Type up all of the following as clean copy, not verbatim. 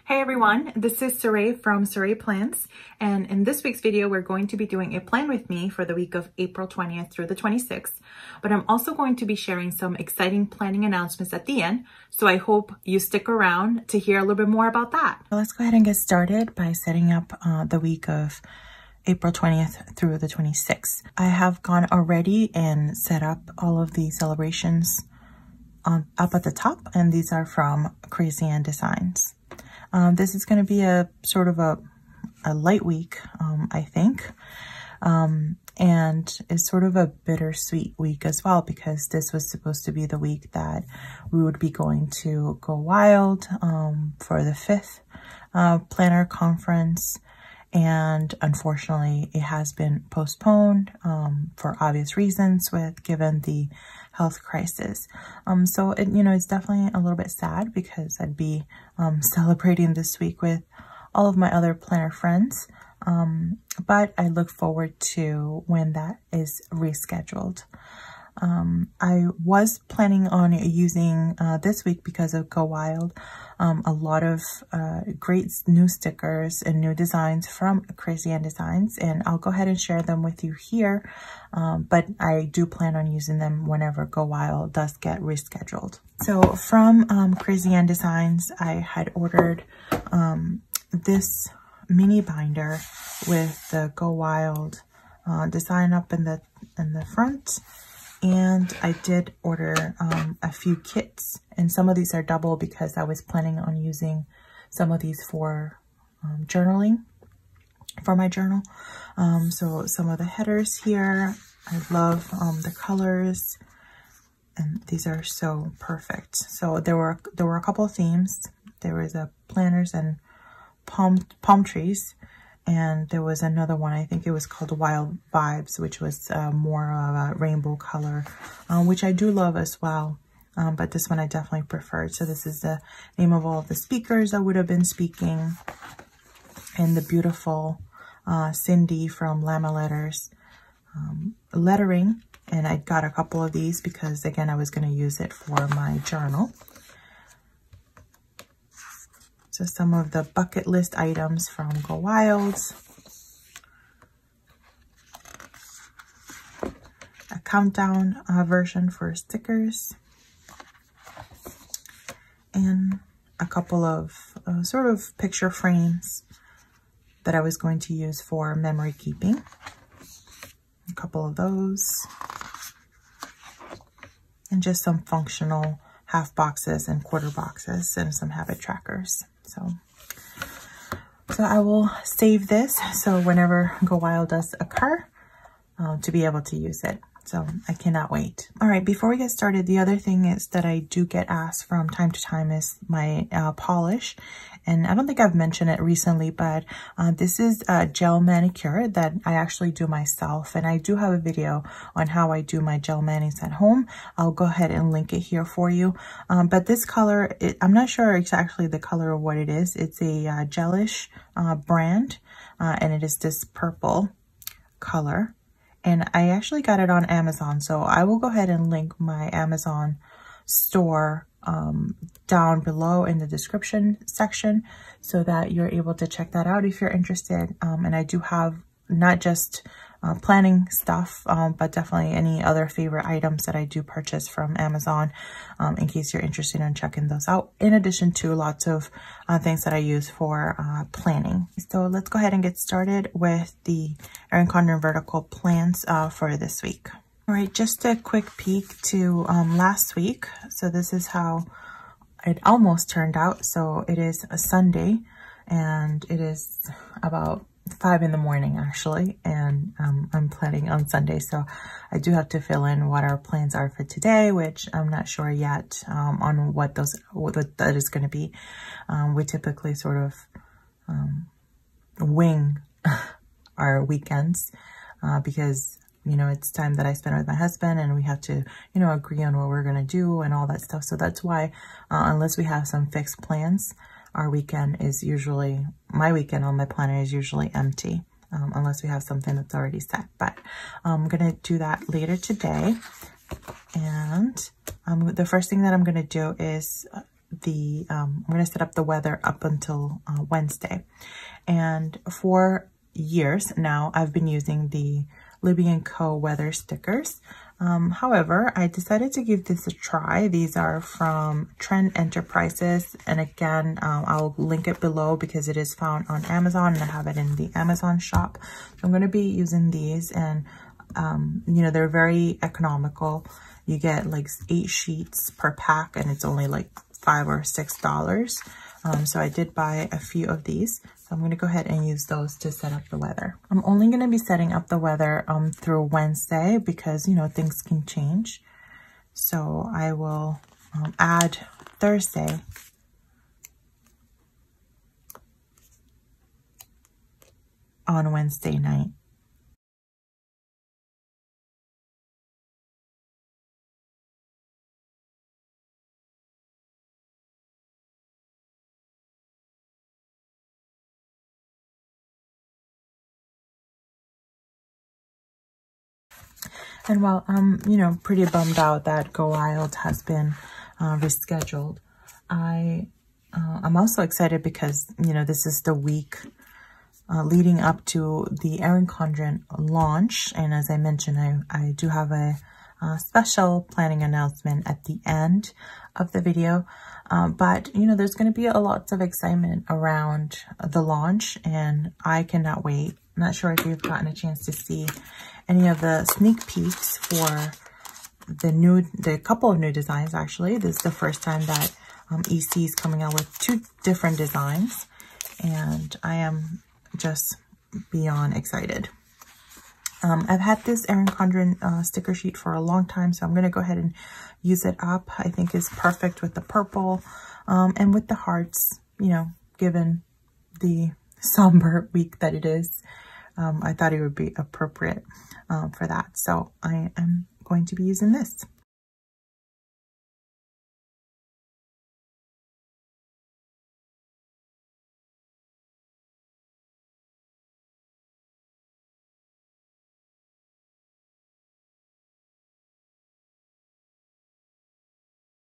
Hey everyone, this is Saray from Saray Plans, and in this week's video we're going to be doing a plan with me for the week of April 20th through the 26th, but I'm also going to be sharing some exciting planning announcements at the end, so I hope you stick around to hear a little bit more about that. Well, let's go ahead and get started by setting up the week of April 20th through the 26th. I have gone already and set up all of the celebrations up at the top, and these are from KRISSYANNE Designs. This is going to be a sort of a light week, I think, and it's sort of a bittersweet week as well, because this was supposed to be the week that we would be going to go wild for the 5th planner conference, and unfortunately it has been postponed for obvious reasons given the health crisis. So it's definitely a little bit sad, because I'd be celebrating this week with all of my other planner friends, but I look forward to when that is rescheduled. I was planning on using this week, because of Go Wild, a lot of great new stickers and new designs from KRISSYANNE Designs, and I'll go ahead and share them with you here, but I do plan on using them whenever Go Wild does get rescheduled. So from KRISSYANNE Designs, I had ordered this mini binder with the Go Wild design up in the front. And I did order a few kits, and some of these are double because I was planning on using some of these for journaling, for my journal. So some of the headers here, I love the colors, and these are so perfect. So there were a couple of themes. There was a planners and palm trees. And there was another one, I think it was called Wild Vibes, which was more of a rainbow color, which I do love as well. But this one I definitely preferred. So this is the name of all of the speakers that would have been speaking. And the beautiful Cindy from Llama Letters lettering. And I got a couple of these because, again, I was going to use it for my journal. So some of the bucket list items from Go Wild. A countdown version for stickers. And a couple of sort of picture frames that I was going to use for memory keeping. A couple of those. And just some functional half boxes and quarter boxes and some habit trackers. So I will save this, so whenever Go Wild does occur, to be able to use it. So I cannot wait. All right, before we get started, the other thing is that I do get asked from time to time is my polish. And I don't think I've mentioned it recently, but this is a gel manicure that I actually do myself. And I do have a video on how I do my gel manis at home. I'll go ahead and link it here for you. But this color, I'm not sure exactly the color of what it is. It's a gelish brand, and it is this purple color. And I actually got it on Amazon, so I will go ahead and link my Amazon store down below in the description section, so that you're able to check that out if you're interested. And I do have not just planning stuff, but definitely any other favorite items that I do purchase from Amazon, in case you're interested in checking those out, in addition to lots of things that I use for planning. So let's go ahead and get started with the ERIN CONDREN vertical plans for this week. All right, just a quick peek to last week. So this is how it almost turned out. So it is a Sunday, and it is about 5 in the morning actually, and I'm planning on Sunday, so I do have to fill in what our plans are for today, which I'm not sure yet on what that is going to be. We typically sort of wing our weekends because it's time that I spend with my husband, and we have to agree on what we're going to do and all that stuff. So that's why unless we have some fixed plans, our weekend is usually, my weekend on my planner is usually empty, unless we have something that's already set. But I'm going to do that later today. And the first thing that I'm going to do is I'm going to set up the weather up until Wednesday. And for years now, I've been using the Libby & Co. weather stickers. However, I decided to give this a try. These are from Trend Enterprises. And again, I'll link it below because it is found on Amazon and I have it in the Amazon shop. So I'm going to be using these, and you know, they're very economical. You get like 8 sheets per pack and it's only like $5 or $6. So I did buy a few of these. So I'm going to go ahead and use those to set up the weather. I'm only going to be setting up the weather through Wednesday because, you know, things can change. So I will add Thursday on Wednesday night. And while I'm, you know, pretty bummed out that Go Wild has been rescheduled, I'm also excited because, you know, this is the week leading up to the ERIN CONDREN launch. And as I mentioned, I do have a special planning announcement at the end of the video. But, you know, there's going to be a lot of excitement around the launch and I cannot wait. I'm not sure if you've gotten a chance to see any of the sneak peeks for the couple of new designs. Actually, this is the first time that EC is coming out with 2 different designs, and I am just beyond excited. I've had this ERIN CONDREN sticker sheet for a long time, so I'm going to go ahead and use it up. I think it's perfect with the purple and with the hearts, you know, given the somber week that it is. I thought it would be appropriate for that. So I am going to be using this.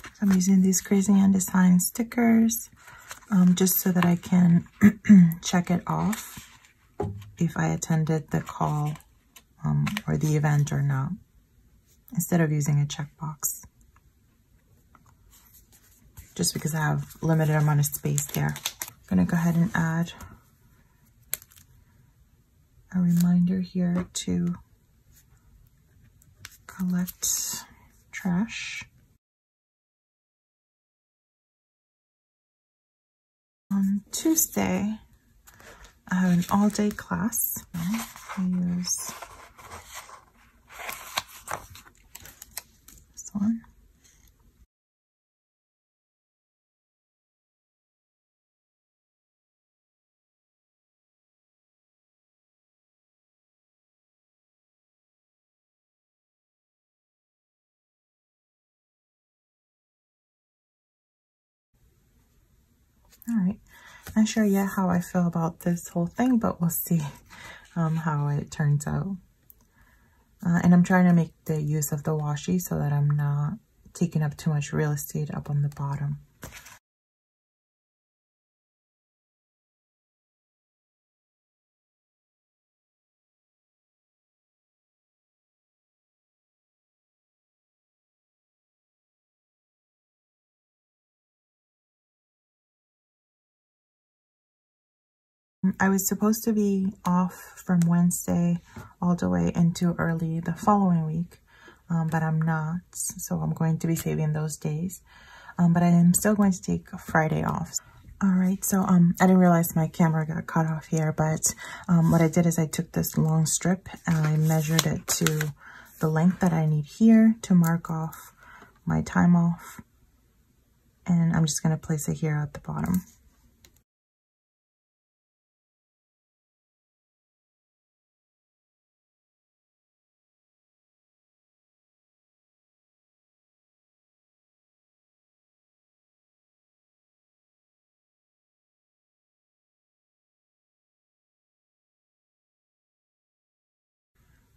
So I'm using these KRISSYANNE design stickers just so that I can check it off if I attended the call or the event or not, instead of using a checkbox, just because I have limited amount of space there. I'm gonna go ahead and add a reminder here to collect trash. On Tuesday, I have an all-day class. I use this one. All right, not sure yet how I feel about this whole thing, but we'll see how it turns out. And I'm trying to make the use of the washi so that I'm not taking up too much real estate up on the bottom. I was supposed to be off from Wednesday all the way into early the following week, but I'm not, so I'm going to be saving those days. But I am still going to take Friday off. All right, so I didn't realize my camera got cut off here, but what I did is I took this long strip and I measured it to the length that I need here to mark off my time off. And I'm just going to place it here at the bottom.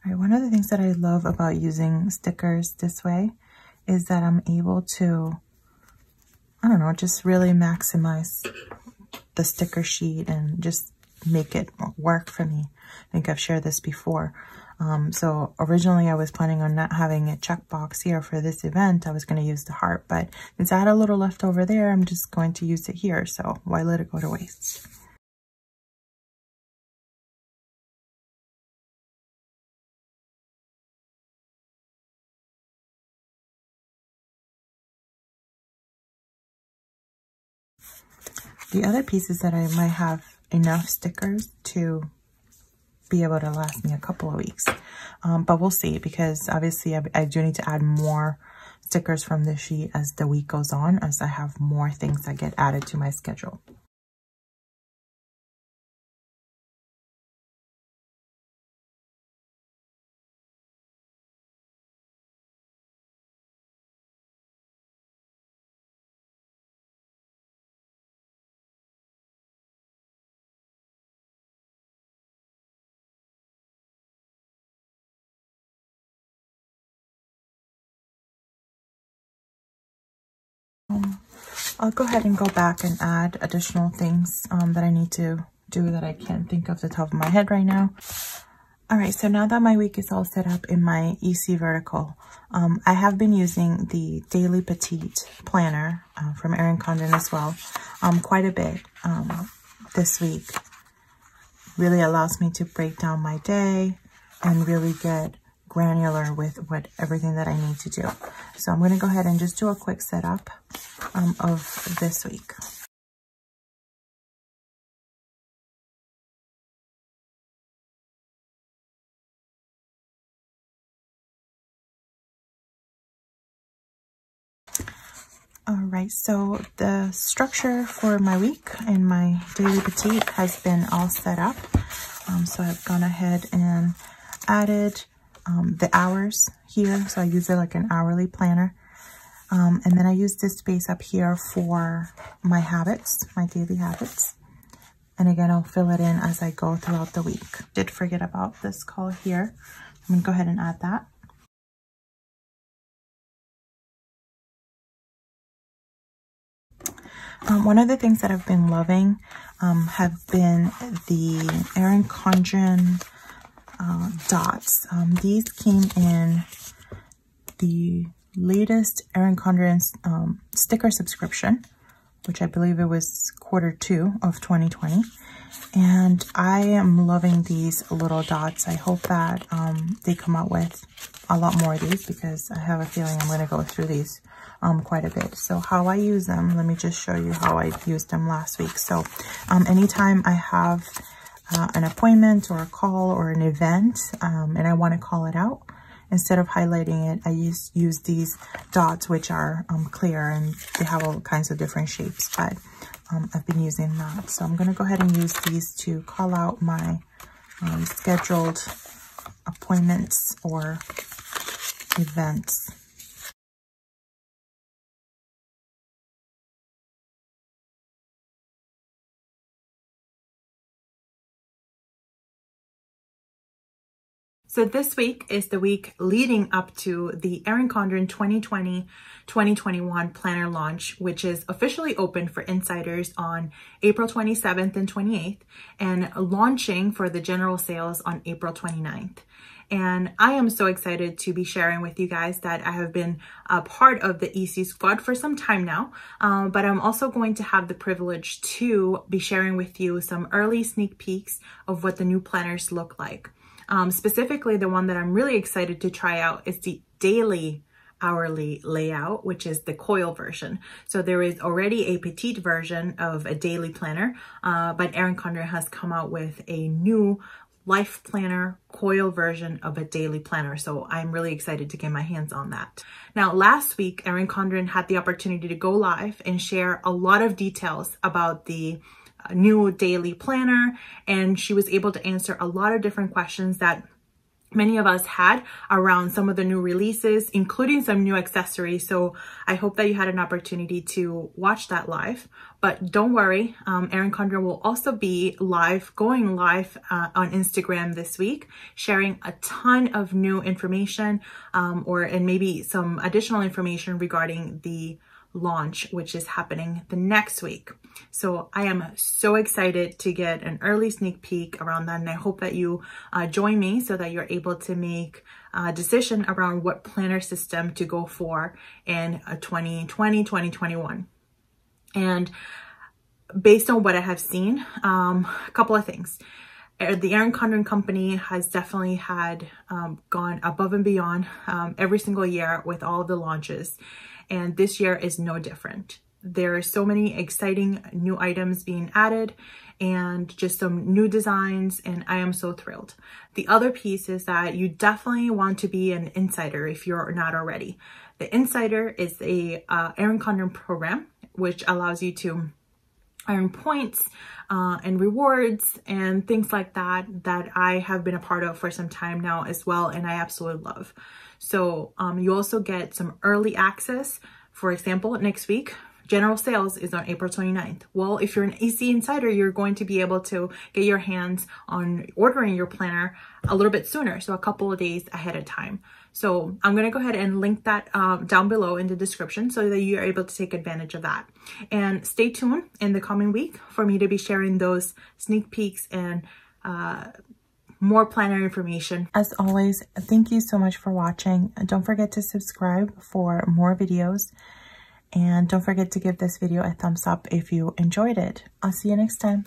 All right, one of the things that I love about using stickers this way is that I'm able to I don't know, just really maximize the sticker sheet and just make it work for me. I think I've shared this before. So originally I was planning on not having a checkbox here for this event. I was going to use the heart, but since I had a little left over there, I'm just going to use it here. So why let it go to waste? The other piece is that I might have enough stickers to be able to last me a couple of weeks. But we'll see, because obviously I do need to add more stickers from this sheet as the week goes on, as I have more things that get added to my schedule. I'll go ahead and go back and add additional things that I need to do that I can't think of the top of my head right now. All right, so now that my week is all set up in my EC vertical, I have been using the Daily Petite Planner from ERIN as well quite a bit this week. Really allows me to break down my day and really get granular with everything that I need to do. So I'm going to go ahead and just do a quick setup of this week. All right, so the structure for my week and my Daily Petite has been all set up. So I've gone ahead and added the hours here. So I use it like an hourly planner. And then I use this space up here for my habits, my daily habits. And again, I'll fill it in as I go throughout the week. Did forget about this call here. I'm gonna go ahead and add that. One of the things that I've been loving have been the ERIN dots. These came in the latest ERIN sticker subscription, which I believe it was Q2 of 2020. And I am loving these little dots. I hope that they come out with a lot more of these, because I have a feeling I'm going to go through these quite a bit. So how I use them, let me just show you how I used them last week. So anytime I have an appointment or a call or an event and I want to call it out, instead of highlighting it, I use these dots, which are clear, and they have all kinds of different shapes, but I've been using that. So I'm going to go ahead and use these to call out my scheduled appointments or events. So this week is the week leading up to the ERIN 2020-2021 planner launch, which is officially open for insiders on April 27th and 28th, and launching for the general sales on April 29th. And I am so excited to be sharing with you guys that I have been a part of the EC squad for some time now, but I'm also going to have the privilege to be sharing with you some early sneak peeks of what the new planners look like. Specifically, the one that I'm really excited to try out is the daily hourly layout, which is the coil version. So there is already a petite version of a daily planner, but ERIN has come out with a new life planner coil version of a daily planner. So I'm really excited to get my hands on that. Now, last week, ERIN had the opportunity to go live and share a lot of details about the new daily planner, and she was able to answer a lot of different questions that many of us had around some of the new releases, including some new accessories. So I hope that you had an opportunity to watch that live. But don't worry, ERIN will also be going live on Instagram this week, sharing a ton of new information and maybe some additional information regarding the launch, which is happening the next week. So I am so excited to get an early sneak peek around that, and I hope that you join me so that you're able to make a decision around what planner system to go for in 2020, 2021. And based on what I have seen, a couple of things. The ERIN CONDREN company has definitely had gone above and beyond every single year with all of the launches. And this year is no different. There are so many exciting new items being added and just some new designs, and I am so thrilled. The other piece is that you definitely want to be an insider if you're not already. The Insider is a ERIN CONDREN program, which allows you to earn points and rewards and things like that I have been a part of for some time now as well, and I absolutely love. So you also get some early access. For example, next week, general sales is on April 29th. Well, if you're an AC Insider, you're going to be able to get your hands on ordering your planner a little bit sooner, so a couple of days ahead of time. So I'm going to go ahead and link that down below in the description so that you're able to take advantage of that. And stay tuned in the coming week for me to be sharing those sneak peeks and more planner information. As always, thank you so much for watching. Don't forget to subscribe for more videos. And don't forget to give this video a thumbs up if you enjoyed it. I'll see you next time.